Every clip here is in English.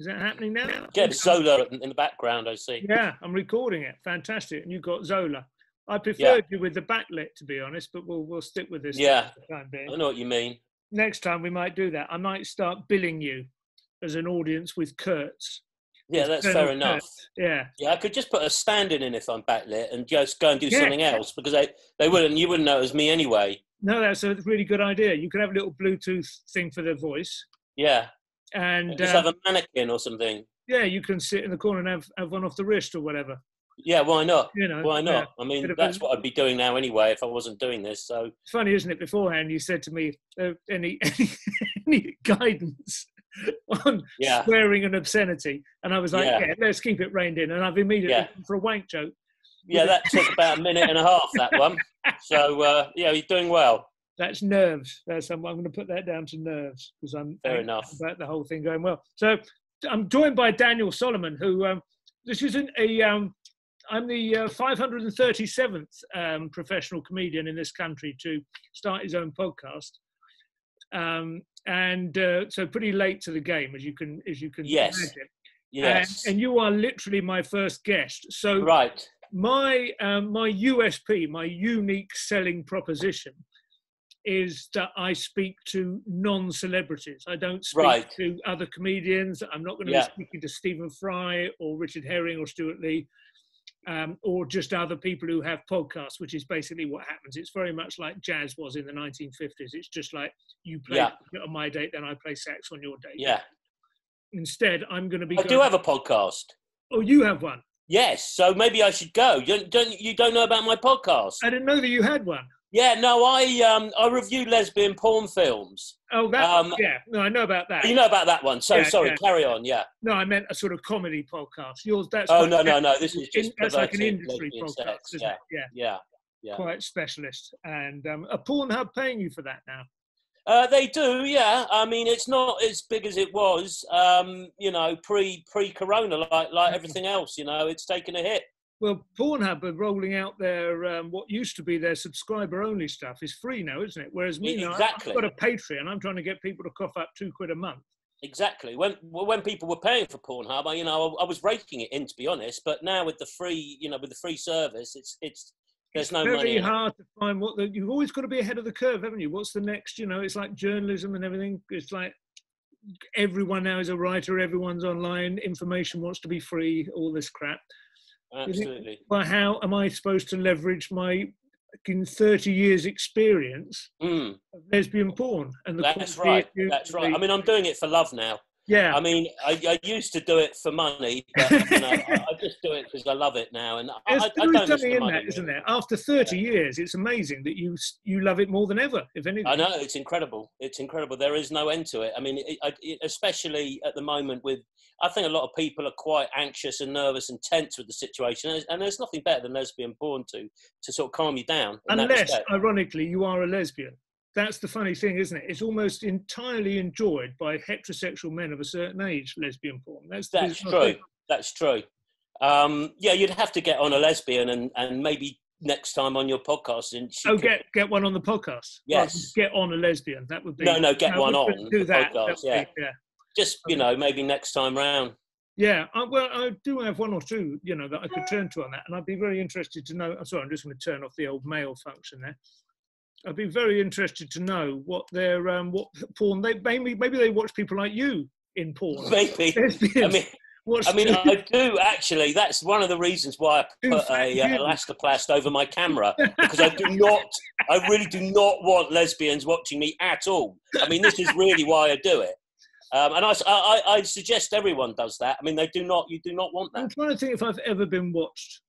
Is that happening now? Get Zola in the background, I see. Yeah, I'm recording it. Fantastic. And you've got Zola. I preferred you with the backlit, to be honest, but we'll stick with this. Yeah, for the time being. I know what you mean. Next time we might do that. I might start billing you as an audience with Kurtz. Yeah, that's fair enough. Yeah. Yeah, I could just put a stand in if I'm backlit and just go and do something else, because you wouldn't know it was me anyway. No, that's a really good idea. You could have a little Bluetooth thing for the voice. Yeah. And just have a mannequin or something. Yeah, you can sit in the corner and have one off the wrist or whatever. Yeah, why not? Why not? Yeah. I mean, that's what I'd be doing now anyway if I wasn't doing this. So it's funny, isn't it? Beforehand, you said to me, any guidance on swearing and obscenity, and I was like, yeah, let's keep it reined in. And I've immediately gone for a wank joke. Yeah, that took about a minute and a half, that one. So you're doing well. That's nerves. I'm going to put that down to nerves because I'm fair enough about the whole thing going well. So I'm joined by Daniel Solomon, who this isn't I'm the 537th professional comedian in this country to start his own podcast, and so pretty late to the game, as you can imagine. Yes. And you are literally my first guest. So right. My USP, my unique selling proposition, is that I speak to non-celebrities. I don't speak to other comedians. I'm not going to be speaking to Stephen Fry or Richard Herring or Stuart Lee. Or just other people who have podcasts, which is basically what happens. It's very much like jazz was in the 1950s. It's just like you play on my date, then I play sax on your date. Yeah. Instead, I'm going to be. I do have a podcast. Oh, you have one? Yes. So maybe I should go. You don't know about my podcast? I didn't know that you had one. Yeah, no, I review lesbian porn films. Oh, no, I know about that. You know about that one. So sorry, carry on. Yeah. No, I meant a sort of comedy podcast. Yours, that's. Oh no. This is just that's like an industry podcast, isn't it? Yeah. Quite specialist, and a Pornhub paying you for that now. They do, yeah. I mean, it's not as big as it was, pre-corona, like everything else. It's taken a hit. Well, Pornhub are rolling out their what used to be their subscriber-only stuff is free now, isn't it? Whereas me, exactly. I've got a Patreon. I'm trying to get people to cough up £2 a month. Exactly. When people were paying for Pornhub, I was raking it in, to be honest. But now with the free, with the free service, there's no money. It's very hard to find you've always got to be ahead of the curve, haven't you? What's the next? It's like journalism and everything. It's like everyone now is a writer. Everyone's online. Information wants to be free. All this crap. Absolutely. Well, how am I supposed to leverage my 30 years experience of lesbian porn? And that's right. I mean, I'm doing it for love now. Yeah. I mean, I used to do it for money, but I just do it because I love it now. And I don't miss the money, isn't there? After 30 years, it's amazing that you love it more than ever, if anything. I know, it's incredible. It's incredible. There is no end to it. I mean, especially at the moment I think a lot of people are quite anxious and nervous and tense with the situation. And there's nothing better than lesbian porn to sort of calm you down. Unless, ironically, you are a lesbian. That's the funny thing, isn't it? It's almost entirely enjoyed by heterosexual men of a certain age, lesbian porn. That's true. That's true. You'd have to get on a lesbian and maybe next time on your podcast. And get one on the podcast. Yes. Get on a lesbian. That would be... No, get one on the podcast. Yeah. Just, okay. Maybe next time round. Yeah, I do have one or two, that I could turn to on that. And I'd be very interested to know... I'm sorry, I'm just going to turn off the old mail function there. I'd be very interested to know what their what porn maybe they watch people like you in porn. Maybe. I do actually. That's one of the reasons why I put a elastoplast over my camera, because I really do not want lesbians watching me at all. I mean, this is really why I do it. And I suggest everyone does that. I mean, you do not want that. I'm trying to think if I've ever been watched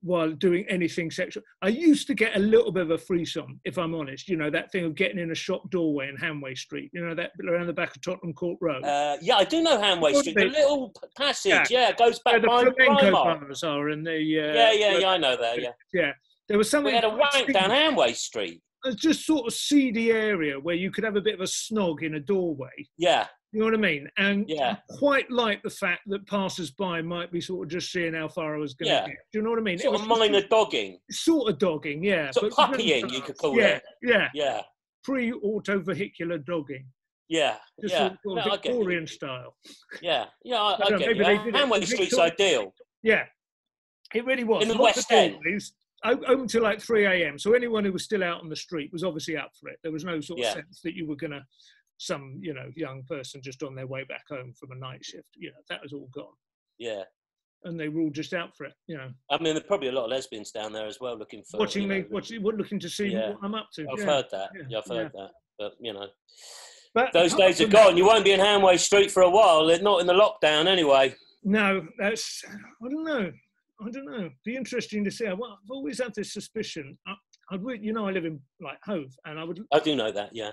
while doing anything sexual. I used to get a little bit of a frisson, if I'm honest. That thing of getting in a shop doorway in Hanway Street. that around the back of Tottenham Court Road. I do know Hanway Street. The little passage, it goes back by the flamenco Primark. bars are in the. I know there. Yeah, there was something. We had a wank down Hanway Street. It's just sort of seedy area where you could have a bit of a snog in a doorway. Yeah. You know what I mean? And I quite like the fact that passers-by might be sort of just seeing how far I was going to get. Do you know what I mean? Sort of minor dogging. Sort of dogging, yeah. Sort of puppying, you could call it. Yeah. Pre-auto-vehicular dogging. Yeah, just yeah. sort of Victorian style. Yeah, yeah, I get you. Hanway Street's ideal. Yeah, it really was. In the West End. Open till like 3 a.m. So anyone who was still out on the street was obviously up for it. There was no sort of sense that you were going to, some, you know, young person just on their way back home from a night shift. You know, that was all gone. Yeah. And they were all just out for it, you know. I mean, there's probably a lot of lesbians down there as well, looking for watching me, looking to see what I'm up to. I've heard that. Yeah, I've heard that. But you know, those days are gone. You won't be in Hanway Street for a while. They're not in the lockdown anyway. No, that's I don't know. Be interesting to see. I've always had this suspicion. I would, you know, I live in like Hove, and I do know that. Yeah.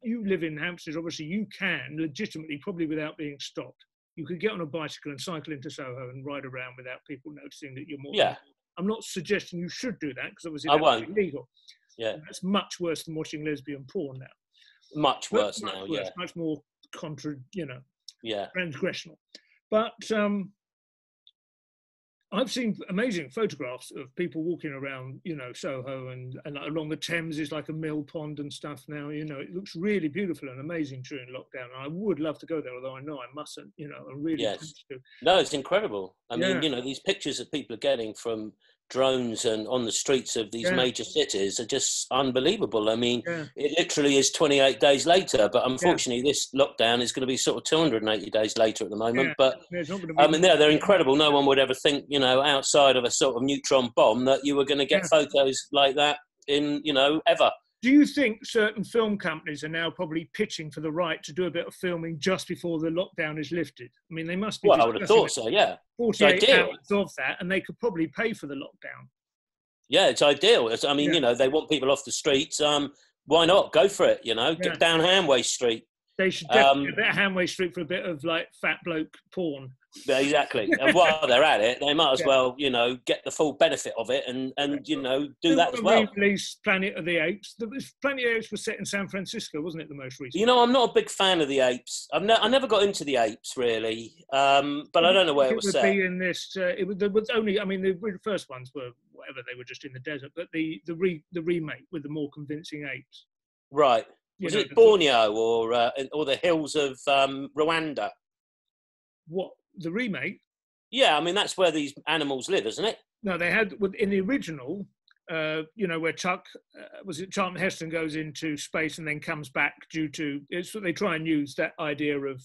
You live in Hampstead? Obviously, you can legitimately, probably without being stopped. You could get on a bicycle and cycle into Soho and ride around without people noticing that you're more. Yeah. I'm not suggesting you should do that because obviously that's illegal. Yeah. And that's much worse than watching lesbian porn now. Much worse now. Yeah. Much more transgressional. But I've seen amazing photographs of people walking around, you know, Soho and along the Thames is like a mill pond and stuff now. You know, it looks really beautiful and amazing during lockdown. And I would love to go there, although I know I mustn't. You know, I really want to. No, it's incredible. I mean, you know, these pictures that people are getting from drones and on the streets of these major cities are just unbelievable. I mean, it literally is 28 days later, but unfortunately this lockdown is going to be sort of 280 days later at the moment. But I mean, they're incredible. No one would ever think, you know, outside of a sort of neutron bomb that you were going to get photos like that in, you know, ever. Do you think certain film companies are now probably pitching for the right to do a bit of filming just before the lockdown is lifted? I mean, they must be. Well, I would have thought so, yeah. 48 hours of that, and they could probably pay for the lockdown. Yeah, it's ideal. I mean, you know, they want people off the streets. Why not? Go for it, you know. Get down Hanway Street. They should definitely a bit of Hanway Street for a bit of, like, fat bloke porn. Yeah, exactly. And while they're at it, they might as well, you know, get the full benefit of it and you know, do that as well. Release Planet of the Apes. Planet of the Apes was set in San Francisco, wasn't it, the most recent? You know, I'm not a big fan of the apes. I never got into the apes, really. But I don't know where it was set. In this, it was only, I mean, the first ones were whatever, they were just in the desert, but the remake with the more convincing apes. Right. Was it Borneo or the hills of Rwanda? What, the remake? Yeah, I mean, that's where these animals live, isn't it? No, they had, in the original, you know, where Charlton Heston goes into space and then comes back due to, they try and use that idea of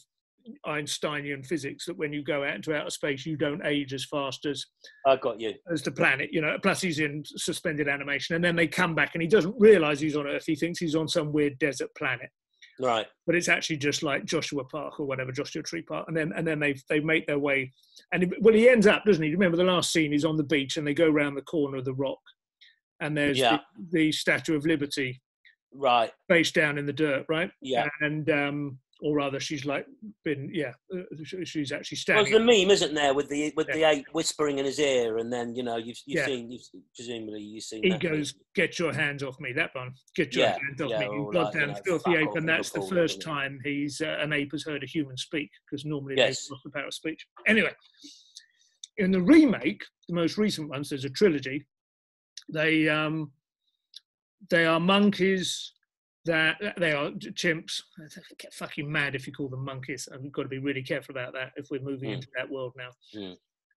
Einsteinian physics, that when you go out into outer space, you don't age as fast as as the planet, you know, plus he's in suspended animation, and then they come back and he doesn't realize he's on Earth. He thinks he's on some weird desert planet, right? But it's actually just like Joshua Park or whatever, Joshua Tree Park, and then they make their way, and he ends up, doesn't he? Remember the last scene, he's on the beach and they go around the corner of the rock and there's the Statue of Liberty, right, face down in the dirt, right? Yeah. And or rather, she's like she's actually standing. Well, the meme, isn't there, with the ape whispering in his ear, and then, you know, you've presumably seen. He goes, "Get your hands off me!" That one. Get your hands off me, you goddamn filthy ape! And that's the first time an ape has heard a human speak, because normally they've lost the power of speech. Anyway, in the remake, the most recent ones, there's a trilogy. They are monkeys. That they are chimps. I get fucking mad if you call them monkeys. I've got to be really careful about that if we're moving into that world now.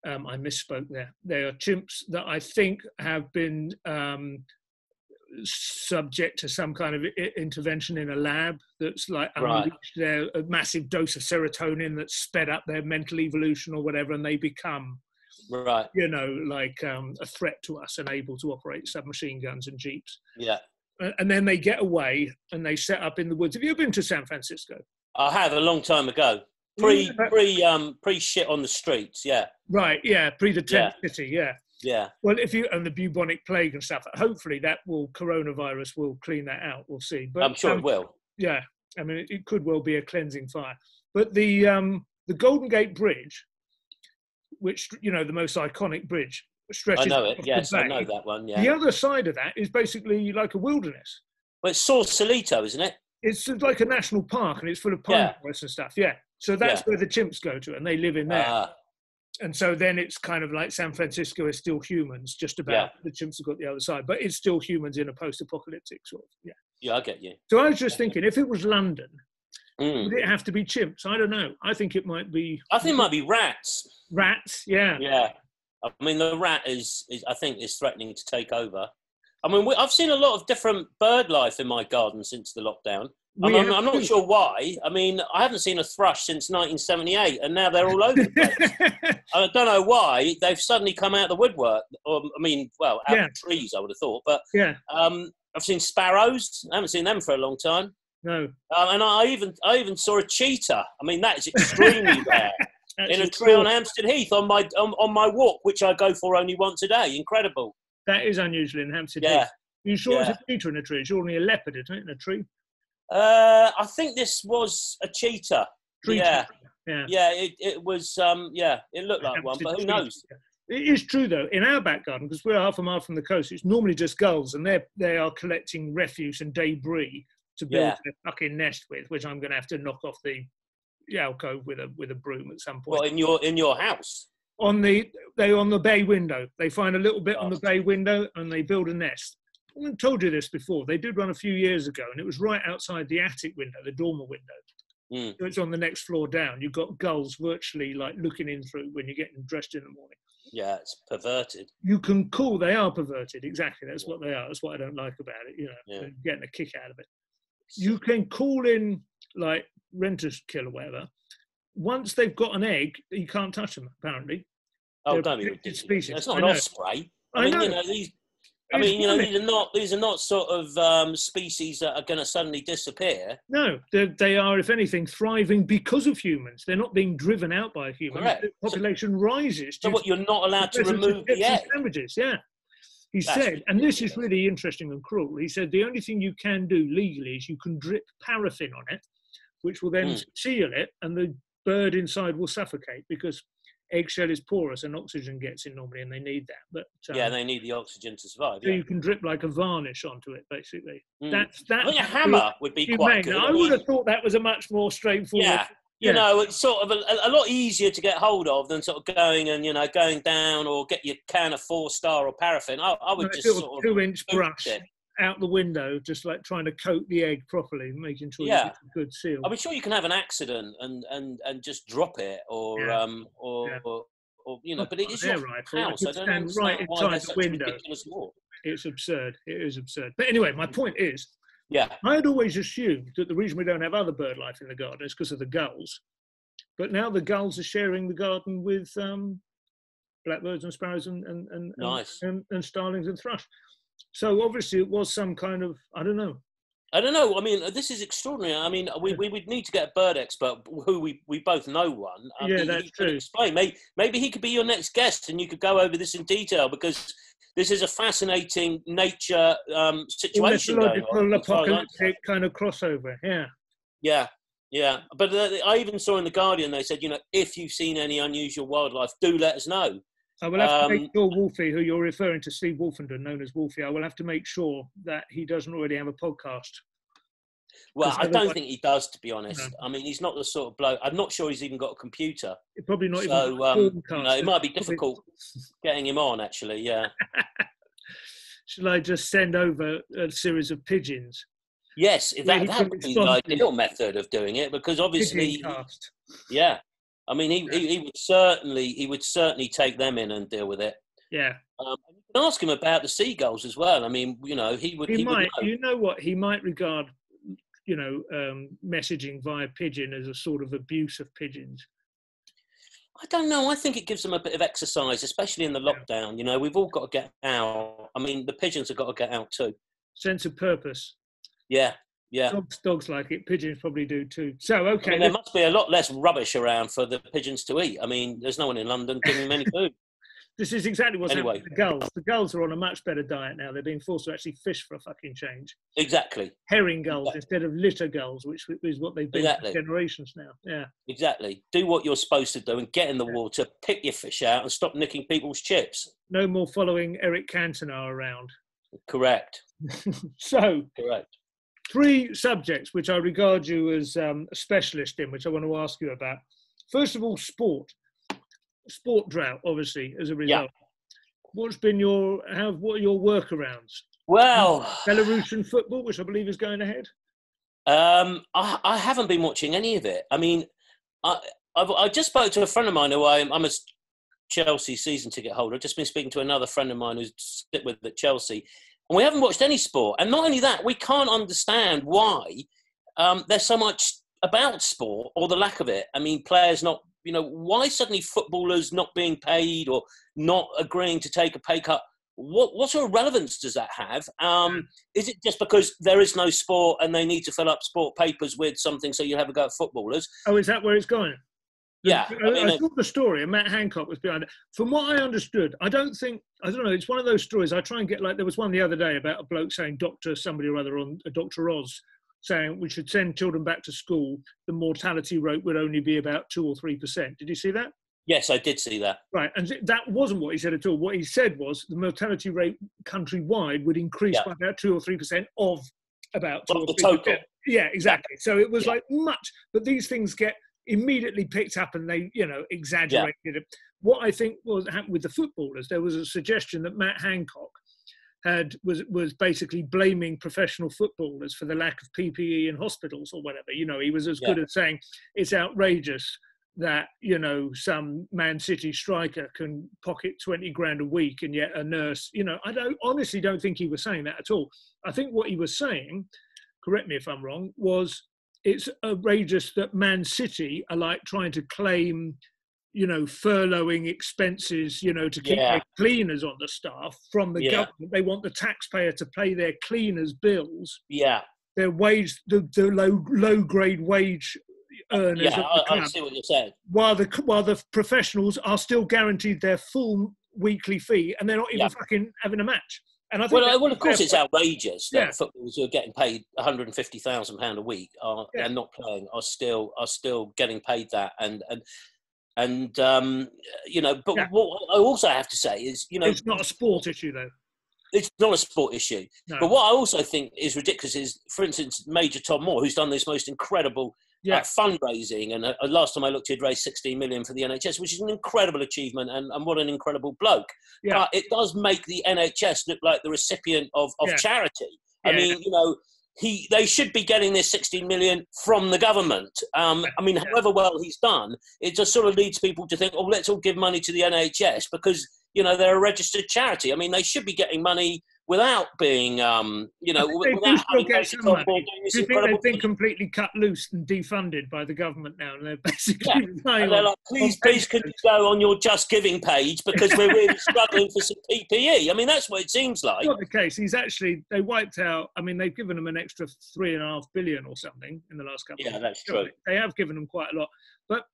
I misspoke there. They are chimps that I think have been subject to some kind of intervention in a lab that's like unleashed a massive dose of serotonin that's sped up their mental evolution or whatever, and they become, you know, like a threat to us and able to operate submachine guns and jeeps. Yeah. And then they get away and they set up in the woods. Have you ever been to San Francisco? I have, a long time ago. Pre shit on the streets, yeah. Right, yeah, pre the tent city, yeah. Yeah. Well, and the bubonic plague and stuff, hopefully coronavirus will clean that out. We'll see. But I'm sure it will. Yeah, I mean, it could well be a cleansing fire. But the Golden Gate Bridge, which, you know, the most iconic bridge, stretches. I know it. Yes, I know that one. Yeah. The other side of that is basically like a wilderness. Well, it's Sausalito, isn't it? It's like a national park, and it's full of pine forests and stuff. Yeah. So that's where the chimps go to, and they live in there. And so then it's kind of like San Francisco is still humans, just about. Yeah. The chimps have got the other side, but it's still humans in a post-apocalyptic sort of. Yeah. Yeah, I get you. So I was just thinking, if it was London, Would it have to be chimps? I don't know. I think it might be. I think it might be rats. Rats, yeah. Yeah. I mean, the rat is I think, is threatening to take over. I mean, I've seen a lot of different bird life in my garden since the lockdown. I'm not sure why. I mean, I haven't seen a thrush since 1978, and now they're all over the place. I don't know why. They've suddenly come out of the woodwork. Or, I mean, well, out of trees, I would have thought. But I've seen sparrows. I haven't seen them for a long time. No. And I even saw a cheetah. I mean, that is extremely rare. In a tree on Hampstead Heath on my walk, which I go for only once a day. Incredible. That is unusual in Hampstead Heath. You sure it's a cheetah in a tree? It's only a leopard, isn't it, in a tree? I think this was a cheetah. Yeah. It was. It looked like one, but who knows? It is true though. In our back garden, because we're half a mile from the coast, it's normally just gulls, and they are collecting refuse and debris to build a fucking nest with, which I'm going to have to knock off the alcove with a broom at some point. Well, in your house. On the bay window, they find a little bit on the bay window, and they build a nest. I told you this before. They did one a few years ago, and it was right outside the attic window, the dormer window. So it's on the next floor down. You've got gulls virtually like looking in through when you're getting dressed in the morning. Yeah, it's perverted. You can call, they are perverted, exactly. That's what they are. That's what I don't like about it, getting a kick out of it. You can call in, like, rent-a-kill or whatever. Once they've got an egg, you can't touch them, apparently. Oh, don't be ridiculous. Species. It's not an osprey. I know. These are not sort of species that are going to suddenly disappear. No, they are, if anything, thriving because of humans. They're not being driven out by humans. Correct. The population rises. So what, you're not allowed to remove the egg? Sandwiches, yeah. He said, and this is really interesting and cruel, he said the only thing you can do legally is you can drip paraffin on it, which will then seal it, and the bird inside will suffocate because eggshell is porous and oxygen gets in normally, and they need that. But they need the oxygen to survive. So you can drip like a varnish onto it, basically. I think a hammer would be quite good. I would have thought that was a much more straightforward. Yeah. You know, it's sort of a lot easier to get hold of than sort of going down or get your can of 4-star or paraffin. I would just sort of 2-inch brush out the window, just like trying to coat the egg properly, making sure you get a good seal. I'm sure you can have an accident and just drop it or but it is your house. I don't understand why there's such ridiculous law. It's absurd. It is absurd. But anyway, my point is, I had always assumed that the reason we don't have other bird life in the garden is because of the gulls. But now the gulls are sharing the garden with blackbirds and sparrows and starlings and thrush. So obviously it was some kind of, I don't know. I mean, this is extraordinary. I mean, we would need to get a bird expert who we both know one. That's true. Explain. Maybe he could be your next guest and you could go over this in detail, because this is a fascinating nature situation going on. Apocalyptic kind of crossover, Yeah. But I even saw in The Guardian, they said, if you've seen any unusual wildlife, do let us know. I will have to make sure Wolfie, who you're referring to, Steve Wolfenden, known as Wolfie, I will have to make sure that he doesn't already have a podcast. Well, I don't think he does, to be honest. No. I mean, he's not the sort of bloke. I'm not sure he's even got a computer. Probably not even. So, it might be difficult getting him on, actually, yeah. Shall I just send over a series of pigeons? Yes, that would be the ideal method of doing it, because obviously, I mean, he would certainly take them in and deal with it. Yeah. You can ask him about the seagulls as well. I mean, he would. He might. Would know. You know what? He might regard, messaging via pigeon as a sort of abuse of pigeons. I don't know. I think it gives them a bit of exercise, especially in the lockdown. We've all got to get out. I mean, the pigeons have got to get out too. Sense of purpose. Yeah. Dogs like it. Pigeons probably do too. So, okay. I mean, there must be a lot less rubbish around for the pigeons to eat. I mean, there's no one in London giving them any food. This is exactly what's happening with the gulls. The gulls are on a much better diet now. They're being forced to actually fish for a fucking change. Exactly. Herring gulls instead of litter gulls, which is what they've been for generations now. Yeah. Exactly. Do what you're supposed to do and get in the water, pick your fish out and stop nicking people's chips. No more following Eric Cantona around. Correct. Correct. 3 subjects which I regard you as a specialist in, which I want to ask you about. First of all, sport drought, obviously, as a result. What are your workarounds? Well, Belarusian football, which I believe is going ahead. I haven't been watching any of it. I mean, I just spoke to a friend of mine who I'm a Chelsea season ticket holder. I've just been speaking to another friend of mine who's sit with at Chelsea, and we haven't watched any sport. And not only that, we can't understand why there's so much about sport or the lack of it. I mean, players not, why suddenly footballers not being paid or not agreeing to take a pay cut? What sort of relevance does that have? Is it just because there is no sport and they need to fill up sport papers with something so you have a go at footballers? Oh, is that where it's going? Yeah. I saw the story, and Matt Hancock was behind it. From what I understood, I don't know, it's one of those stories I try and get, like, there was one the other day about a bloke saying somebody or other on Dr. Oz, saying we should send children back to school, the mortality rate would only be about 2 or 3%. Did you see that? Yes, I did see that. Right, and that wasn't what he said at all. What he said was the mortality rate countrywide would increase by about 2 or 3% of about 2 or 3%. The total. Yeah, exactly. So it was like much, but these things get immediately picked up and they, exaggerated it. What I think happened with the footballers, there was a suggestion that Matt Hancock was basically blaming professional footballers for the lack of PPE in hospitals or whatever. He was as good as saying it's outrageous that, some Man City striker can pocket 20 grand a week and yet a nurse, I honestly don't think he was saying that at all. I think what he was saying, correct me if I'm wrong, was it's outrageous that Man City are like trying to claim, furloughing expenses, to keep their cleaners on the staff from the government. They want the taxpayer to pay their cleaners' bills. Yeah. Their wage, the low grade wage earners. Yeah, I see what you're saying. While the professionals are still guaranteed their full weekly fee, and they're not even fucking having a match. And I think well, of course, it's outrageous that footballers who are getting paid £150,000 a week and not playing are still getting paid that, But what I also have to say is, it's not a sport issue though. It's not a sport issue. No. But what I also think is ridiculous is, for instance, Major Tom Moore, who's done this most incredible fundraising. And last time I looked, he'd raised 16 million for the NHS, which is an incredible achievement and what an incredible bloke. Yeah. But it does make the NHS look like the recipient of charity. Yeah. I mean, they should be getting this 16 million from the government. However well he's done, it just sort of leads people to think, let's all give money to the NHS because, they're a registered charity. I mean, they should be getting money without being, without having they've been completely cut loose and defunded by the government now, and they're basically and they're like, please, can you go on your Just Giving page because we're really struggling for some PPE. I mean, that's what it seems like. It's not the case. They wiped out. I mean, they've given them an extra 3.5 billion or something in the last couple of years. Yeah, that's true. They have given them quite a lot, but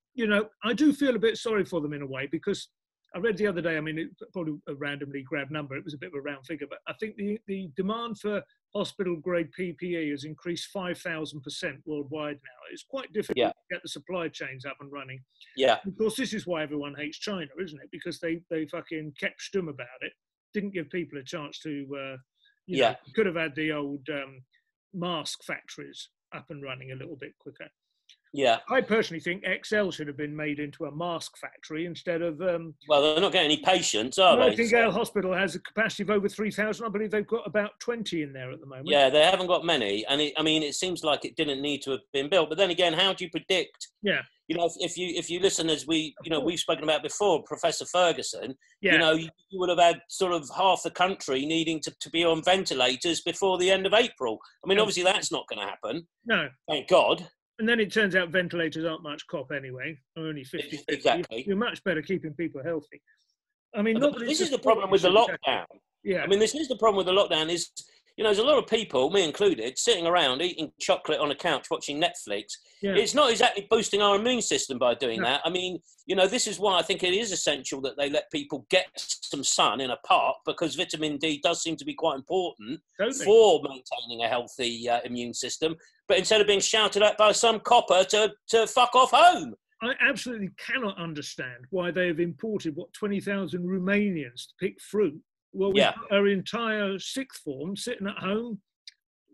I do feel a bit sorry for them in a way because I read the other day, I mean, it's probably a randomly grabbed number. It was a bit of a round figure, but I think the demand for hospital-grade PPE has increased 5,000% worldwide now. It's quite difficult to get the supply chains up and running. Yeah. Of course, this is why everyone hates China, isn't it? Because they fucking kept stum about it, didn't give people a chance to, could have had the old mask factories up and running a little bit quicker. Yeah, I personally think XL should have been made into a mask factory instead of. Well, they're not getting any patients, are they? Nightingale Hospital has a capacity of over 3,000. I believe they've got about 20 in there at the moment. Yeah, they haven't got many, and it seems like it didn't need to have been built. But then again, how do you predict? Yeah. If you listen, as we've spoken about before, Professor Ferguson, you would have had sort of half the country needing to be on ventilators before the end of April. I mean, obviously that's not going to happen. No. Thank God. And then it turns out ventilators aren't much cop anyway. Only 50. Exactly. You're much better keeping people healthy. I mean, this is the problem with the lockdown. Yeah. I mean, this is the problem with the lockdown is, there's a lot of people, me included, sitting around eating chocolate on a couch watching Netflix. Yeah. It's not exactly boosting our immune system by doing that. I mean, this is why I think it is essential that they let people get some sun in a park because vitamin D does seem to be quite important for maintaining a healthy immune system. But instead of being shouted at by some copper to fuck off home. I absolutely cannot understand why they have imported, 20,000 Romanians to pick fruit. Well, we've got our entire sixth form sitting at home.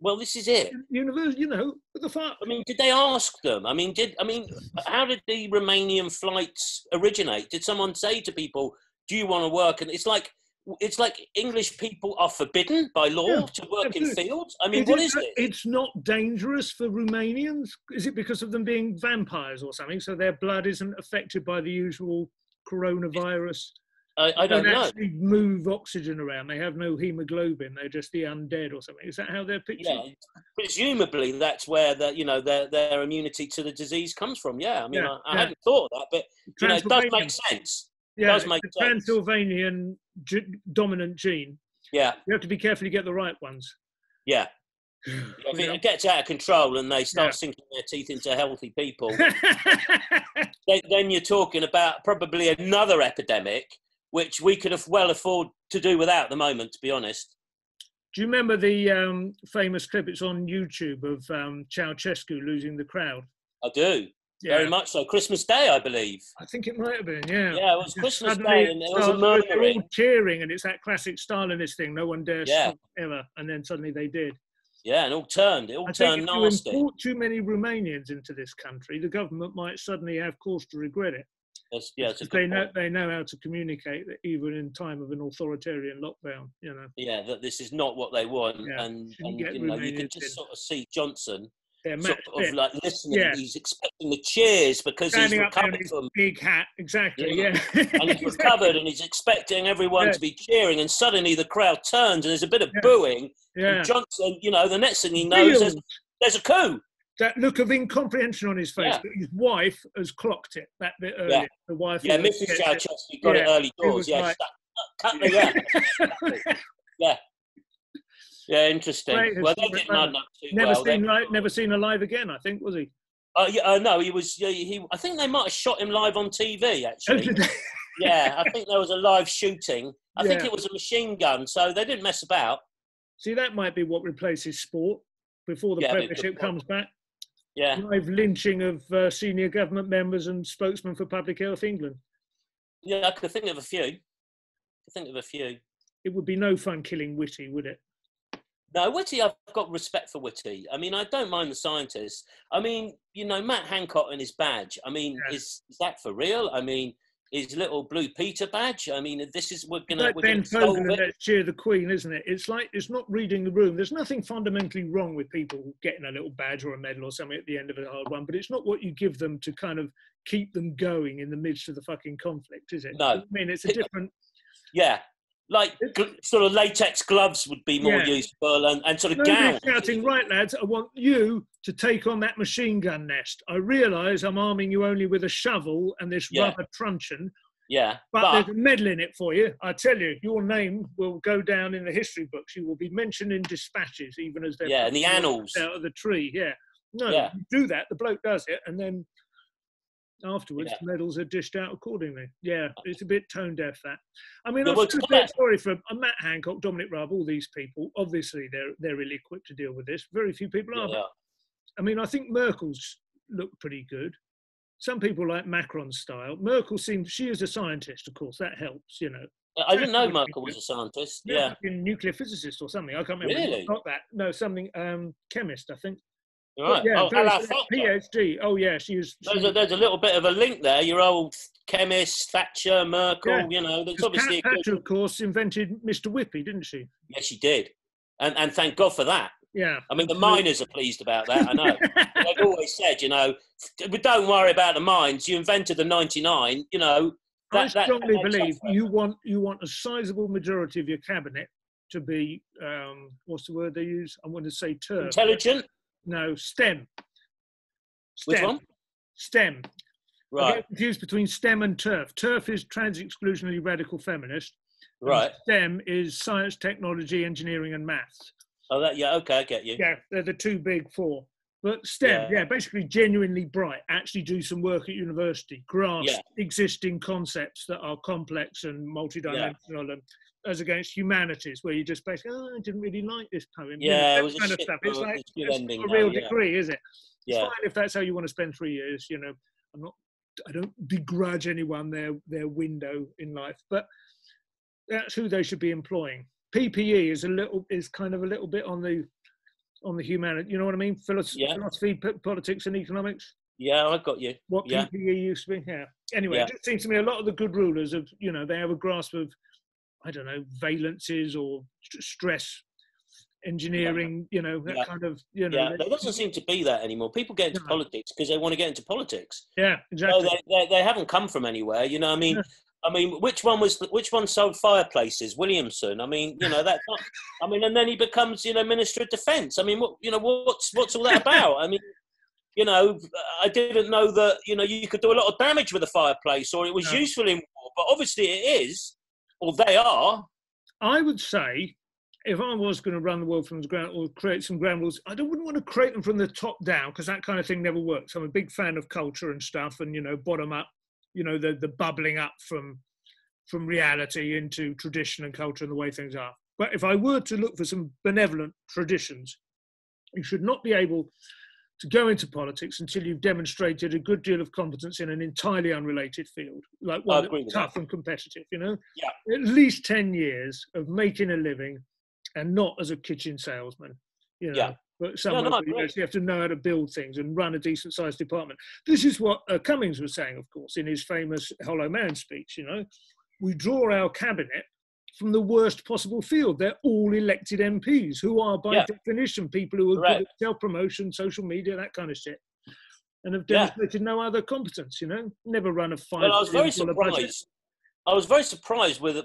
Well, this is it. University, what the fuck? I mean, did they ask them? How did the Romanian flights originate? Did someone say to people, do you want to work? And it's like, it's like English people are forbidden by law to work in fields. I mean, what is this? It's not dangerous for Romanians. Is it because of them being vampires or something? So their blood isn't affected by the usual coronavirus? I don't know. They actually move oxygen around. They have no hemoglobin. They're just the undead or something. Is that how they're pictured? Yeah, presumably that's where their immunity to the disease comes from. Yeah, I mean, I hadn't thought of that, but it does make sense. Yeah, does make sense. Transylvanian dominant gene. Yeah, you have to be careful you get the right ones. Yeah. If it gets out of control and they start sinking their teeth into healthy people, then you're talking about probably another epidemic, which we could well afford to do without at the moment, to be honest. Do you remember the famous clip? It's on YouTube of Ceausescu losing the crowd. I do. Yeah. Very much so. Christmas Day, I believe. I think it might have been, yeah. Yeah, it was Christmas Day and there was a murmuring. They're all cheering, and it's that classic Stalinist thing. No one dares stop ever. And then suddenly they did. Yeah, and it all turned nasty. If you import too many Romanians into this country, the government might suddenly have cause to regret it. They know how to communicate that even in time of an authoritarian lockdown, Yeah, that this is not what they want, and you can just sort of see Johnson sort of like listening. Yeah. He's expecting the cheers because standing he's recovered from big hat, exactly. Yeah, and he's recovered, and he's expecting everyone to be cheering, and suddenly the crowd turns, and there's a bit of booing. Yeah. And Johnson, the next thing he knows, there's a coup. That look of incomprehension on his face, but his wife has clocked it that bit earlier. Yeah. The wife, Mrs. Ceausescu got it early doors. Yeah, yeah, interesting. Right, well, they didn't end up too never seen her live again. I think, was he? No, he was. I think they might have shot him live on TV. Actually, yeah, I think there was a live shooting. I think it was a machine gun, so they didn't mess about. See, that might be what replaces sport before the Premiership comes back. Yeah, live lynching of senior government members and spokesmen for Public Health England. Yeah, I could think of a few. It would be no fun killing Whitty, would it? No, Whitty, I've got respect for Whitty. I mean, I don't mind the scientists. I mean, Matt Hancock and his badge. I mean, is that for real? I mean, his little Blue Peter badge. I mean, we're going Ben Fogan and Let's Cheer the Queen, isn't it? It's like, it's not reading the room. There's nothing fundamentally wrong with people getting a little badge or a medal or something at the end of a hard one, but it's not what you give them to kind of keep them going in the midst of the fucking conflict, is it? No. I mean, it's a different... Yeah. Like sort of latex gloves would be more useful, and sort of gowns. Shouting, right, lads, I want you to take on that machine gun nest. I realise I'm arming you only with a shovel and this rubber truncheon. Yeah, but there's a medal in it for you. I tell you, your name will go down in the history books. You will be mentioned in dispatches, even as they're in the annals out of the tree. Yeah, you do that. The bloke does it, and then afterwards, medals are dished out accordingly. Yeah, it's a bit tone deaf, that. I mean, I feel a bit sorry for Matt Hancock, Dominic Raab, all these people. Obviously, they're really equipped to deal with this. Very few people are. But, I mean, I think Merkel's looked pretty good. Some people like Macron's style. Merkel she is a scientist, of course. That helps, I didn't know Merkel was a scientist. Yeah. A nuclear physicist or something. I can't remember. Really? Not that. No, something, chemist, I think. Right. PhD. Oh, yeah, she was. There's a little bit of a link there. Your old chemist, Thatcher, Merkel, there's obviously Thatcher, of course, invented Mr. Whippy, didn't she? Yes, she did. And thank God for that. Yeah. I mean, the miners are pleased about that, I know. They've always said, don't worry about the mines. You invented the 99, I strongly believe you want a sizable majority of your cabinet to be, what's the word they use? I want to say TERF. Intelligent? No, STEM. Which one? STEM. Right. I get confused between STEM and TERF. TERF is trans-exclusionary radical feminist. Right. STEM is science, technology, engineering, and maths. Oh, okay, I get you. Yeah, they're the two big four. But STEM, basically genuinely bright, actually do some work at university, grasp existing concepts that are complex and multidimensional, and as against humanities, where you just basically, I didn't really like this poem. Yeah, it was kind of stuff. It's like it's a real degree, is it? It's fine if that's how you want to spend 3 years. I don't begrudge anyone their window in life, but that's who they should be employing. PPE is kind of a little bit on the humanity. You know what I mean? Philosophy, politics, and economics. Yeah, I've got you. What PPE used to be. Yeah. Anyway, it just seems to me a lot of the good rulers they have a grasp of. I don't know, valences or stress engineering, you know, that kind of, you know. Yeah, there doesn't seem to be that anymore. People get into politics because they want to get into politics. Yeah, exactly. So they haven't come from anywhere, you know. I mean, which one sold fireplaces? Williamson. I mean, you know that. I mean, and then he becomes, you know, Minister of Defence. I mean, what's all that about? I mean, you know, I didn't know that, you know, you could do a lot of damage with a fireplace, or it was useful in war. But obviously, it is, or they are. I would say, if I was going to run the world from the ground or create some ground rules, I wouldn't want to create them from the top down, because that kind of thing never works. I'm a big fan of culture and stuff, and, you know, bottom up, you know, the bubbling up from reality into tradition and culture and the way things are. But if I were to look for some benevolent traditions, you should not be able to go into politics until you've demonstrated a good deal of competence in an entirely unrelated field, like one that's tough and competitive, you know? Yeah. At least 10 years of making a living, and not as a kitchen salesman, you know? But somewhere you actually have to know how to build things and run a decent-sized department. This is what Cummings was saying, of course, in his famous Hollow Man speech, you know? We draw our cabinet from the worst possible field. They're all elected MPs who are, by definition, people who are good at self-promotion, social media, that kind of shit, and have demonstrated no other competence, you know? Never run a $5 Well, I was very surprised. Budget. I was very surprised with.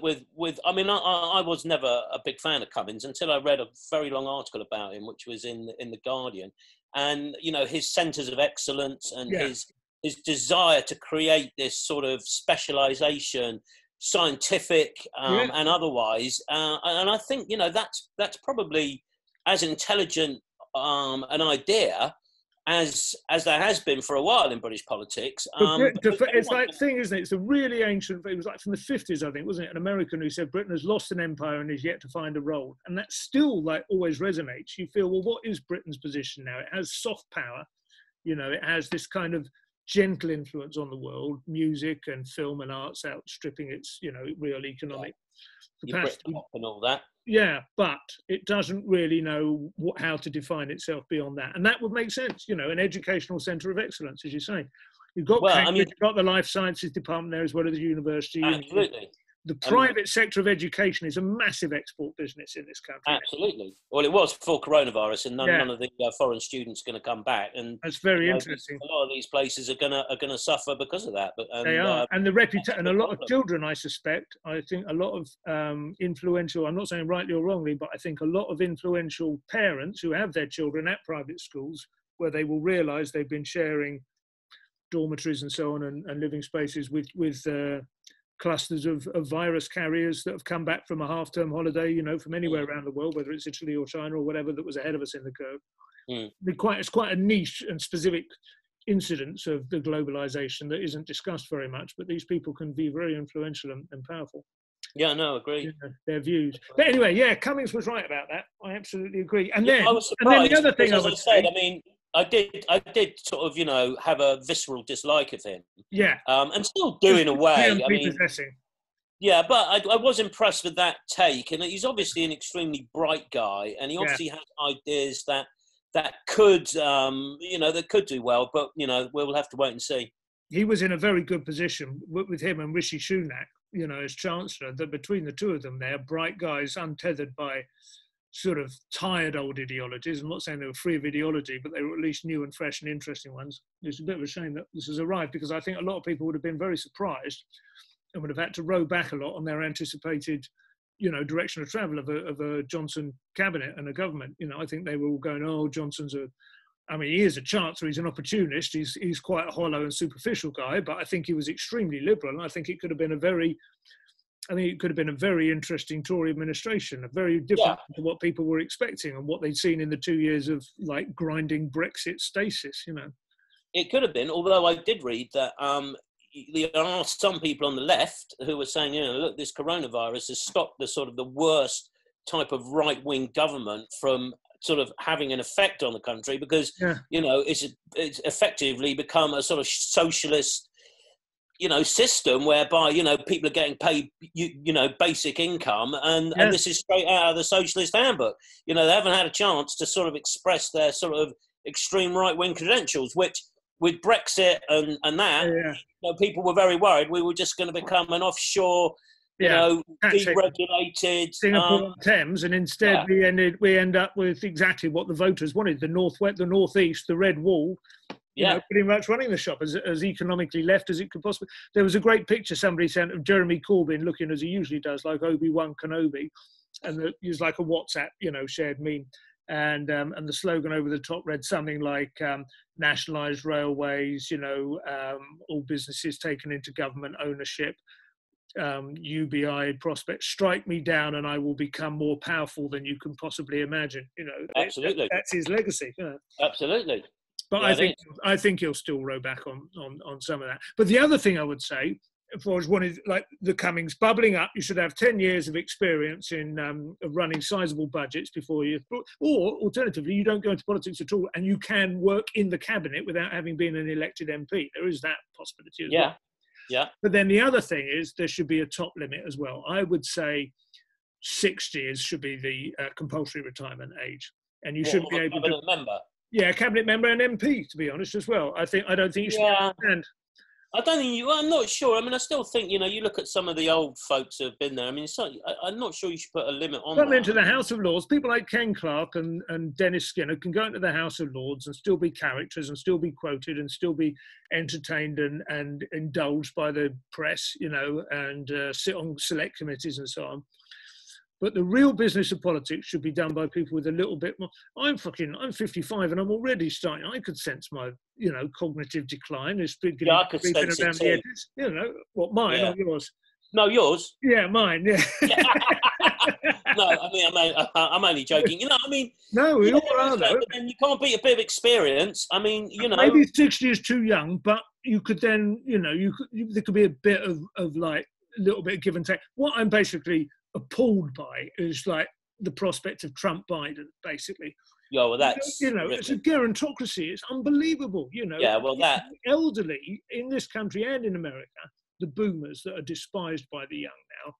I mean, I was never a big fan of Cummings until I read a very long article about him, which was in the Guardian, and, you know, his centres of excellence and his desire to create this sort of specialisation, scientific and otherwise, and I think, you know, that's probably as intelligent an idea as there has been for a while in British politics. It's that thing, isn't it? It's a really ancient. It was like from the 50s, I think, wasn't it? An American who said Britain has lost an empire and is yet to find a role, and that still, like, always resonates. You feel, well, what is Britain's position now? It has soft power, you know. It has this kind of gentle influence on the world, music and film and arts outstripping its, you know, real economic capacity and all that. Yeah, but it doesn't really know how to define itself beyond that, and that would make sense. You know, an educational centre of excellence, as you say. You've got Cambridge, you've got the life sciences department there as well as the university. Absolutely. The private sector of education is a massive export business in this country. Absolutely. Well, it was before coronavirus, and none of the foreign students are going to come back. And that's very interesting. A lot of these places are going to suffer because of that. But they are, and the reputation, and a lot of children, I suspect. I think a lot of influential. I'm not saying rightly or wrongly, but I think a lot of influential parents who have their children at private schools, where they will realise they've been sharing dormitories and so on, and living spaces with clusters of virus carriers that have come back from a half-term holiday, you know, from anywhere around the world, whether it's Italy or China or whatever that was ahead of us in the curve. It's quite a niche and specific incidence of the globalization that isn't discussed very much, but these people can be very influential and powerful. Yeah, no, agree. You know, their views. But anyway, Cummings was right about that. I absolutely agree. And then, the other thing I would say, I mean, I did sort of, you know, have a visceral dislike of him. Yeah. And still do in a way. I mean, yeah, but I was impressed with that take. And he's obviously an extremely bright guy. And he obviously has ideas that could, you know, that could do well. But, you know, we'll have to wait and see. He was in a very good position with him and Rishi Sunak, you know, as Chancellor, that between the two of them, they're bright guys untethered by sort of tired old ideologies. I'm not saying they were free of ideology, but they were at least new and fresh and interesting ones. It's a bit of a shame that this has arrived, because I think a lot of people would have been very surprised and would have had to row back a lot on their anticipated, you know, direction of travel of a Johnson cabinet and a government. You know, I think they were all going, oh, Johnson's he is a chancellor, he's an opportunist, he's quite a hollow and superficial guy, but I think he was extremely liberal, and I think it could have been a very interesting Tory administration, very different to what people were expecting and what they'd seen in the 2 years of, like, grinding Brexit stasis, you know. It could have been, although I did read that there are some people on the left who were saying, you know, look, this coronavirus has stopped the worst type of right-wing government from sort of having an effect on the country, because, you know, it's effectively become a sort of socialist, you know, system whereby, you know, people are getting paid, you know, basic income, and this is straight out of the socialist handbook. You know, they haven't had a chance to sort of express their sort of extreme right-wing credentials, which with Brexit and that, you know, people were very worried we were just going to become an offshore deregulated. Singapore on Thames, and instead we end up with exactly what the voters wanted: the northwest, the northeast, the red wall. Pretty much running the shop as economically left as it could possibly. There was a great picture somebody sent of Jeremy Corbyn looking as he usually does, like Obi-Wan Kenobi, and it was like a WhatsApp, shared meme, and the slogan over the top read something like nationalised railways, all businesses taken into government ownership, UBI prospects, strike me down and I will become more powerful than you can possibly imagine. Absolutely, that's his legacy. Absolutely. But I think he'll still row back on some of that. But the other thing I would say, for as one is like the Cummings bubbling up, you should have 10 years of experience in running sizable budgets before you, or alternatively, you don't go into politics at all, and you can work in the cabinet without having been an elected MP. There is that possibility as well. Yeah. But then the other thing is there should be a top limit as well. I would say 60 should be the compulsory retirement age, and you shouldn't be able to. Member? Yeah, cabinet member and MP, to be honest, as well. I don't think you should stand. I don't think I'm not sure. I mean, I still think, you look at some of the old folks who have been there. I mean, I'm not sure you should put a limit on that. Come into the House of Lords. People like Ken Clarke and Dennis Skinner can go into the House of Lords and still be characters and still be quoted and still be entertained and indulged by the press, and sit on select committees and so on. But the real business of politics should be done by people with a little bit more. I'm 55 and I'm already starting. I could sense my, cognitive decline. It's been I could sense it too. What, mine or yours? No, yours. Yeah, mine. Yeah. No, I mean, I'm only joking. No, we all are though. And you can't beat a bit of experience. I mean, maybe 60 is too young, but you could then, there could be a bit of like a little bit of give and take. What I'm basically appalled by is like the prospect of Trump Biden, basically. Yeah, well, that's it's a gerontocracy. It's unbelievable. Yeah, well, that elderly in this country and in America, the boomers that are despised by the young now,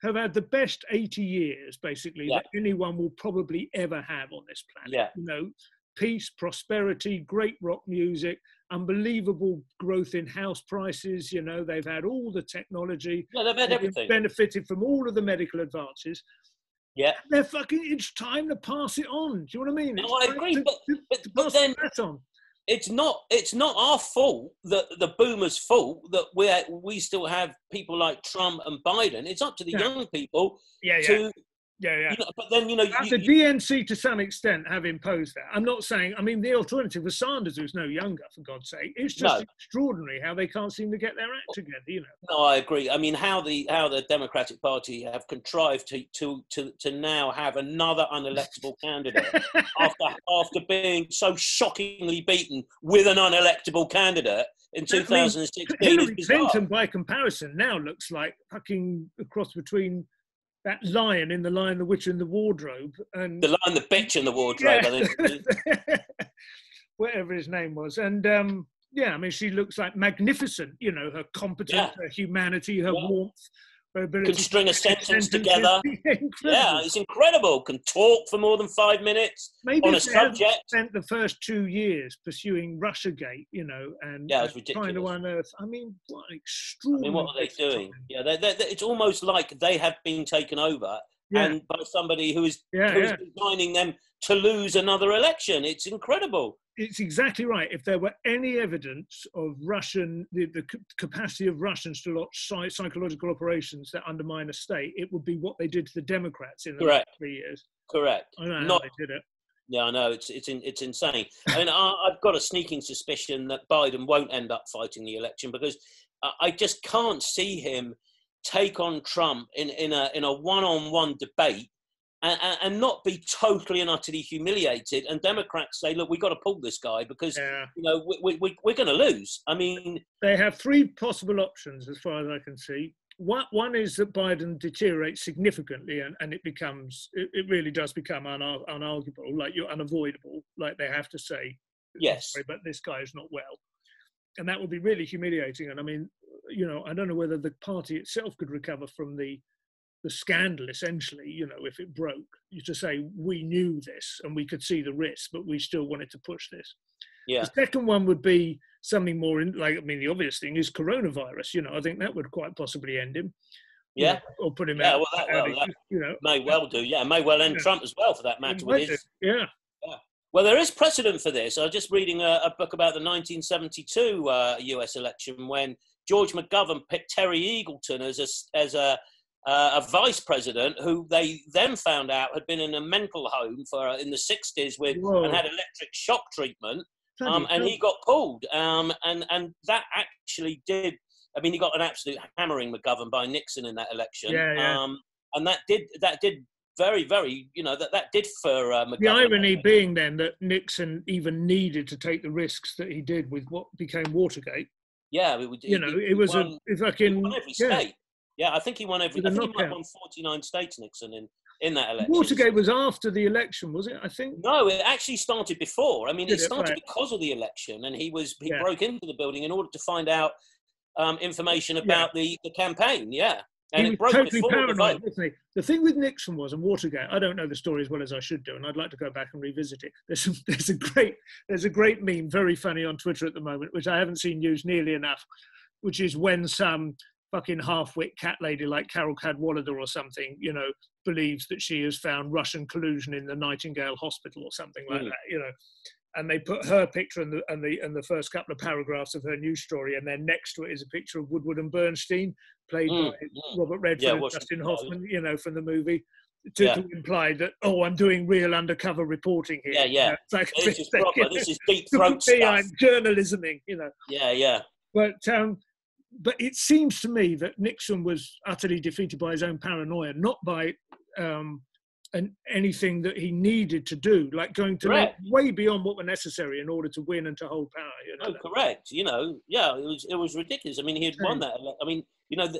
have had the best 80 years, basically, that anyone will probably ever have on this planet. Yeah. Peace, prosperity, great rock music, unbelievable growth in house prices. They've had all the technology. Yeah, they've had everything. Benefited from all of the medical advances. Yeah. It's time to pass it on. Do you know what I mean? No, I agree, but then it's not our fault, the boomers' fault, that we still have people like Trump and Biden. It's up to the young people to. Yeah. But then, the DNC to some extent have imposed that. I'm not saying, the alternative was Sanders, who's no younger, for God's sake. It's just extraordinary how they can't seem to get their act together, No, I agree. I mean, how the Democratic Party have contrived to now have another unelectable candidate after being so shockingly beaten with an unelectable candidate in 2016. Hillary Clinton, by comparison, now looks like fucking a cross between that lion in The Lion, the Witch and the Wardrobe. And The Lion, the Bitch and the Wardrobe, I think. Whatever his name was. And, she looks like magnificent, her competence, her humanity, her warmth, her ability can string a sentence together. Yeah, it's incredible. Can talk for more than 5 minutes on a subject. Spent the first 2 years pursuing Russiagate, and it's ridiculous. Trying to unearth. What extraordinary. What are they doing? Yeah, it's almost like they have been taken over and by somebody who is designing them to lose another election. It's incredible. It's exactly right. If there were any evidence of the capacity of Russians to launch psychological operations that undermine a state, it would be what they did to the Democrats in the last 3 years. Correct. I don't know how they did it. Yeah, I know. It's insane. I mean, I've got a sneaking suspicion that Biden won't end up fighting the election because I just can't see him take on Trump in a one-on-one debate and not be totally and utterly humiliated. And Democrats say, look, we've got to pull this guy because, we're going to lose. I mean... They have three possible options as far as I can see. One is that Biden deteriorates significantly and it really does become unarguable, like you're unavoidable, like they have to say, yes, but this guy is not well. And that would be really humiliating. And I mean, I don't know whether the party itself could recover from the scandal, essentially, if it broke. You to say, we knew this and we could see the risk, but we still wanted to push this. Yeah. The second one would be something more the obvious thing is coronavirus. I think that would quite possibly end him. Yeah, or put him out. That may well do. Yeah, may well end Trump as well for that matter. With his, yeah. Well, there is precedent for this. I was just reading a book about the 1972 U.S. election when George McGovern picked Terry Eagleton as a vice president, who they then found out had been in a mental home in the 60s and had electric shock treatment, and he got pulled. And that actually did. I mean, he got an absolute hammering, McGovern, by Nixon in that election. And that did very, very, that did for McGovern. The irony being then that Nixon even needed to take the risks that he did with what became Watergate. Yeah, it was he won every state. Yeah, I think he won every. I think he might have won 49 states, Nixon, in that election. Watergate was after the election, was it? I think. No, it actually started before. I mean, it started because of the election, and he broke into the building in order to find out information about the campaign. Yeah. And he was totally paranoid, wasn't he? The thing with Nixon was, and Watergate, I don't know the story as well as I should do, and I'd like to go back and revisit it. There's a great meme, very funny on Twitter at the moment, which I haven't seen used nearly enough, which is when some fucking half-wit cat lady like Carol Cadwallader or something, believes that she has found Russian collusion in the Nightingale Hospital or something like that, and they put her picture in the first couple of paragraphs of her news story, and then next to it is a picture of Woodward and Bernstein, played by Robert Redford and Dustin Hoffman, from the movie, to imply that, I'm doing real undercover reporting here. Yeah. It's like, this is proper. This is deep throat stuff. I'm journalisming, Yeah. But it seems to me that Nixon was utterly defeated by his own paranoia, not by anything that he needed to do, like going to way beyond what were necessary in order to win and to hold power. Correct. It was ridiculous. I mean, he had won that. I mean,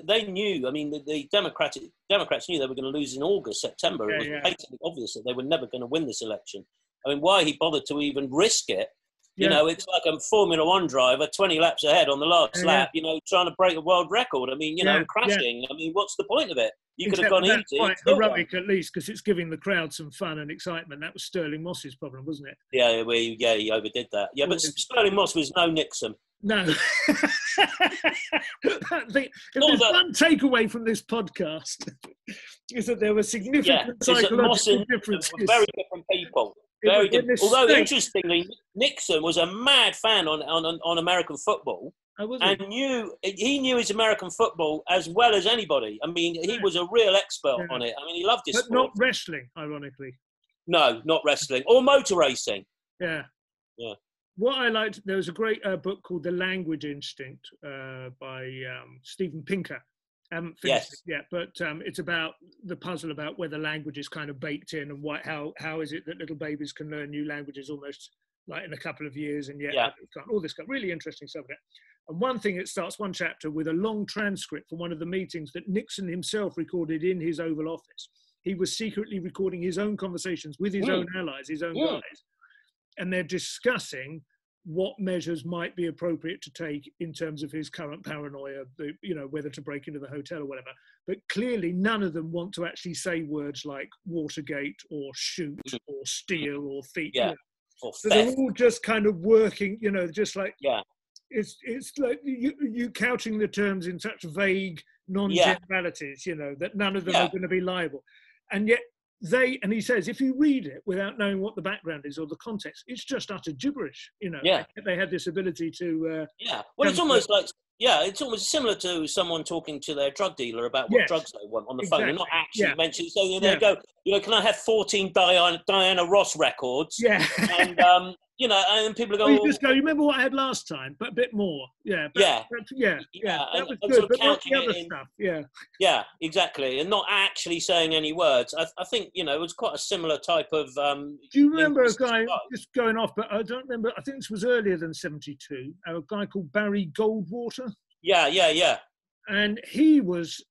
they knew. I mean, the Democrats knew they were going to lose in August, September. It was patently obvious that they were never going to win this election. I mean, why he bothered to even risk it? It's like a Formula One driver 20 laps ahead on the last lap, trying to break a world record. I mean, crashing. I mean, what's the point of it? You could have gone easy. Quite heroic, at least, because it's giving the crowd some fun and excitement. That was Sterling Moss's problem, wasn't it? Yeah, he overdid that. Yeah, but Sterling Moss was no Nixon. No. If there's one takeaway from this podcast, is that there were significant psychological differences. Very different people. Very different. Although, interestingly, Nixon was a mad fan on American football. And he knew his American football as well as anybody. I mean, he was a real expert on it. I mean, he loved his sport. But not wrestling, ironically. No, not wrestling. Or motor racing. Yeah. What I liked, there was a great book called The Language Instinct by Steven Pinker. I haven't finished it yet, but it's about the puzzle about whether language is kind of baked in and how is it that little babies can learn new languages almost like in a couple of years, and all this kind of really interesting subject. And one thing, it starts one chapter with a long transcript from one of the meetings that Nixon himself recorded in his Oval Office. He was secretly recording his own conversations with his own allies, his own guys, and they're discussing what measures might be appropriate to take in terms of his current paranoia, whether to break into the hotel or whatever. But clearly none of them want to actually say words like Watergate or shoot or steal or thief. So they're all just kind of working, just like, it's like you couching the terms in such vague non-generalities, that none of them are going to be liable. And yet he says, if you read it without knowing what the background is or the context, it's just utter gibberish, They had this ability to... well, it's almost like... Yeah, it's almost similar to someone talking to their drug dealer about what drugs they want on the phone and not actually mentioning. So they go, can I have 14 Diana Ross records? Yeah. And, and people are going... You just go, you remember what I had last time, but a bit more. Yeah. That was good, but not the other stuff. Yeah, exactly. And not actually saying any words. I think, it was quite a similar type of... Do you remember a guy, just going off, but I don't remember, I think this was earlier than 72, a guy called Barry Goldwater? Yeah. And he was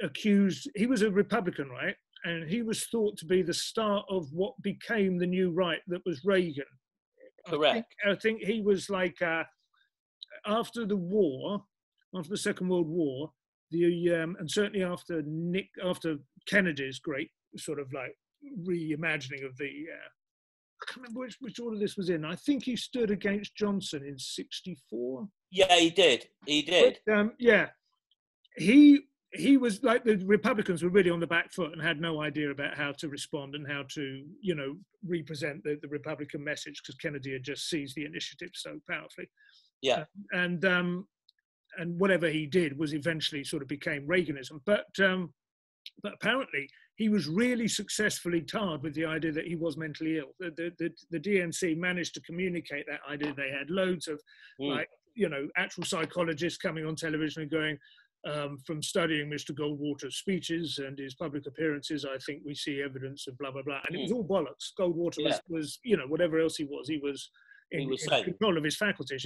accused, he was a Republican, right? And he was thought to be the start of what became the new right that was Reagan. Correct. I think he was like, after the Second World War, and certainly after Kennedy's great sort of like reimagining of the, I can't remember which order this was in. I think he stood against Johnson in 64. Yeah, he did. But, he was like, the Republicans were really on the back foot and had no idea about how to respond and how to, you know, represent the Republican message, because Kennedy had just seized the initiative so powerfully. Yeah. And whatever he did was eventually sort of became Reaganism. But apparently he was really successfully tarred with the idea that he was mentally ill. The DNC managed to communicate that idea. They had loads of like, you know, actual psychologists coming on television and going, from studying Mr. Goldwater's speeches and his public appearances, I think we see evidence of blah, blah, blah. And it was all bollocks. Goldwater was, you know, whatever else he was in control of his faculties,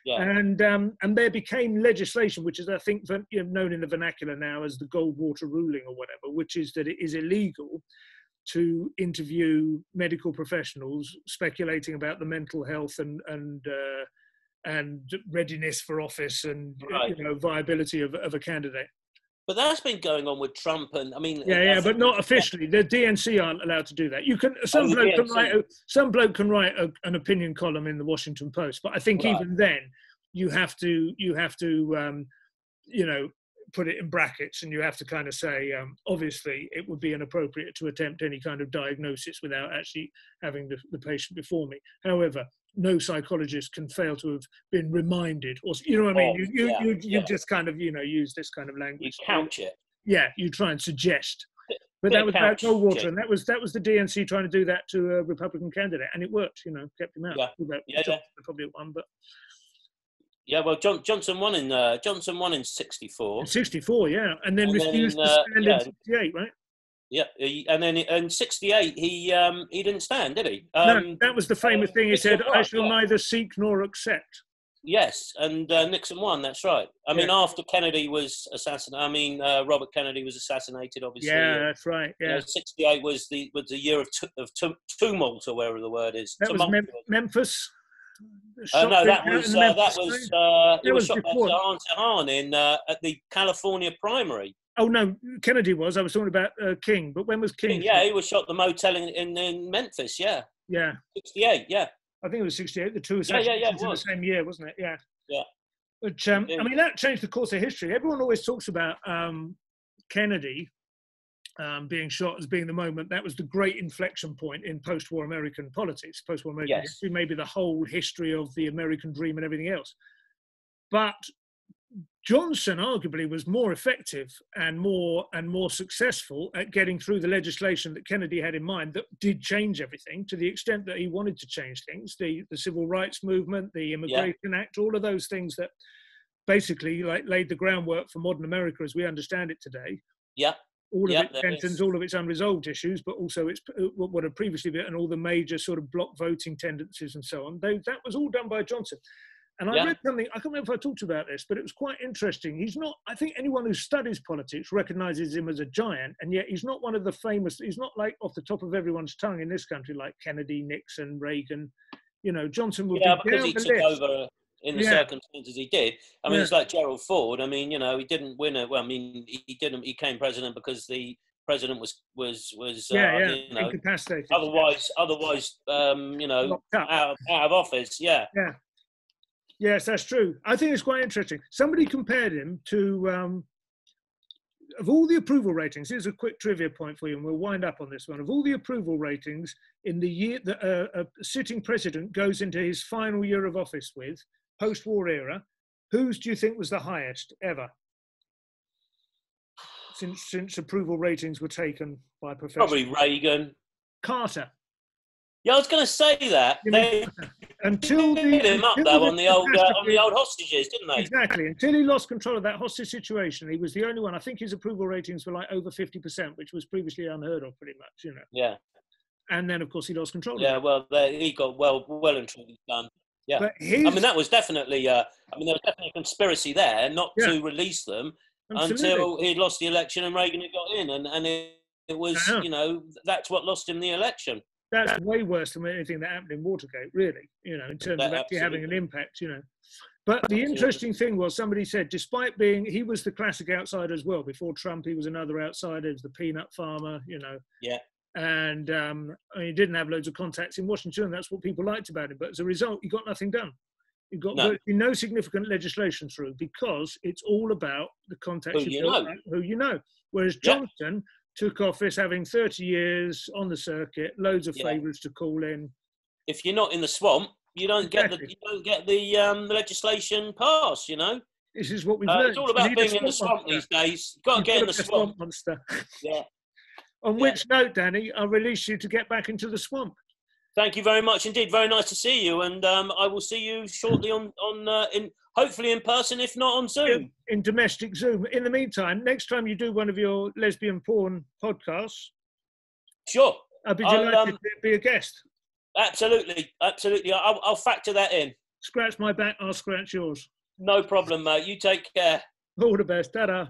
and there became legislation, which is, I think, known in the vernacular now as the Goldwater ruling or whatever, which is that it is illegal to interview medical professionals speculating about the mental health and readiness for office and you know, viability of a candidate. But that's been going on with Trump, and I mean, but not officially. The DNC aren't allowed to do that. You can some bloke can write an opinion column in the Washington Post, but I think even then you have to you know, put it in brackets, and you have to kind of say, obviously, it would be inappropriate to attempt any kind of diagnosis without actually having the patient before me. However, no psychologist can fail to have been reminded, or, you know what I mean? You just kind of, you know, use this kind of language. You couch it. Yeah, you try and suggest. But that was about Goldwater, and that was the DNC trying to do that to a Republican candidate, and it worked. You know, kept him out. Probably won, but. Yeah, well, Johnson won in 64. 64, yeah, and then refused to stand in 68, right? Yeah, and then in 68 he didn't stand, did he? No, that was the famous thing. He said, "I shall neither seek nor accept." Yes, and Nixon won. That's right. I mean, after Kennedy was assassinated. Robert Kennedy was assassinated, obviously. Yeah, that's right. Yeah, 68 was the year of tumult, or whatever the word is. That was Memphis. No, that was he was shot by Sirhan at the California primary. Oh no, Kennedy was. I was talking about King. But when was King? Yeah, he was shot at the motel in Memphis. Yeah. Yeah. 68. Yeah. I think it was 68. The two assassinations in the same year, wasn't it? Yeah. Yeah. But I mean, that changed the course of history. Everyone always talks about Kennedy being shot as being the moment that was the great inflection point in post-war American politics, post-war American history, maybe the whole history of the American dream and everything else. But Johnson arguably was more effective and more successful at getting through the legislation that Kennedy had in mind that did change everything, to the extent that he wanted to change things, the Civil Rights Movement, the Immigration Act, all of those things that basically like laid the groundwork for modern America as we understand it today. Yeah. All of its tensions, all of its unresolved issues, but also its what had previously been, and all the major sort of block voting tendencies and so on. That was all done by Johnson. And I read something, I can't remember if I talked about this, but it was quite interesting. He's not, I think anyone who studies politics recognizes him as a giant, and yet he's not one of the famous, he's not like off the top of everyone's tongue in this country, like Kennedy, Nixon, Reagan. You know, Johnson would be down because he took over in the circumstances he did. I mean, it's like Gerald Ford. I mean, you know, he didn't win it. Well, I mean, he became president because the president was you know, incapacitated. Otherwise, you know, out of office. Yeah. Yeah. Yes, that's true. I think it's quite interesting. Somebody compared him to, of all the approval ratings, here's a quick trivia point for you, and we'll wind up on this one. Of all the approval ratings in the year that a sitting president goes into his final year of office with, post-war era, whose do you think was the highest ever? Since approval ratings were taken by professionals. Probably Reagan. Carter. Yeah, I was going to say that. They until hit him up though on the old hostages, didn't they? Exactly. Until he lost control of that hostage situation, he was the only one. I think his approval ratings were like over 50%, which was previously unheard of, pretty much. You know. Yeah. And then, of course, he lost control. Yeah. Well, he got well and truly done. Yeah. But I mean, that was definitely. I mean, there was definitely a conspiracy there not to release them until he lost the election and Reagan had got in, and it was you know, that's what lost him the election. That's way worse than anything that happened in Watergate, really, you know, in terms of actually having an impact, you know. But the interesting thing was, somebody said, despite being, he was the classic outsider as well. Before Trump, he was another outsider. He was the peanut farmer, you know. Yeah. And I mean, he didn't have loads of contacts in Washington. That's what people liked about him. But as a result, he got nothing done. You got virtually no significant legislation through because it's all about the contacts you built, who you know. Whereas Johnson took office having 30 years on the circuit, loads of favourites to call in. If you're not in the swamp, you don't get the legislation passed. You know. This is what we've learned. It's all about being in the swamp these days. You've got to get in the swamp monster. Yeah. On which note, Danny, I'll release you to get back into the swamp. Thank you very much indeed. Very nice to see you, and I will see you shortly hopefully in person, if not on Zoom. In domestic Zoom. In the meantime, next time you do one of your lesbian porn podcasts, sure, I'd be delighted to be a guest. Absolutely. I'll factor that in. Scratch my back, I'll scratch yours. No problem, mate. You take care. All the best. Ta-da.